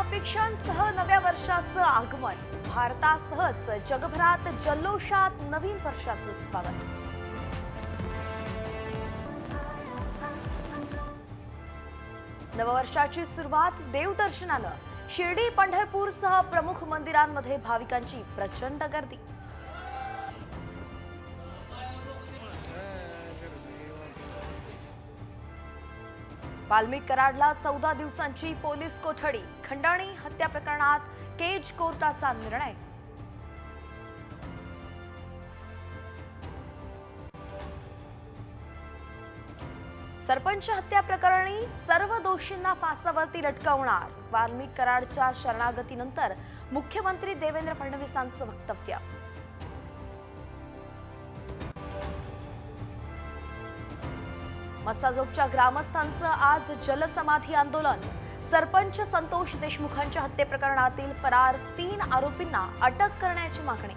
अपेक्षांसह नव्या वर्षाचं आगमन, भारतासहच जगभरात जल्लोषात नवीन वर्षाचं स्वागत। नववर्षाची सुरुवात देवदर्शनानं, शिर्डी पंढरपूरसह प्रमुख मंदिरांमध्ये भाविकांची प्रचंड गर्दी। वाल्मिक कराडला 14 दिवसांची पोलीस कोठडी, खंडणी हत्या प्रकरणात केज कोर्टाचा निर्णय। सरपंच हत्या प्रकरणी सर्व दोषींना फासावरती लटकवणार, वाल्मिक कराडच्या शरणागतीनंतर मुख्यमंत्री देवेंद्र फडणवीसांचं वक्तव्य। मसाजोगच्या ग्रामस्थांचं आज जलसमाधी आंदोलन, सरपंच संतोष देशमुखांच्या हत्येप्रकरणातील फरार 3 आरोपींना अटक करण्याची मागणी।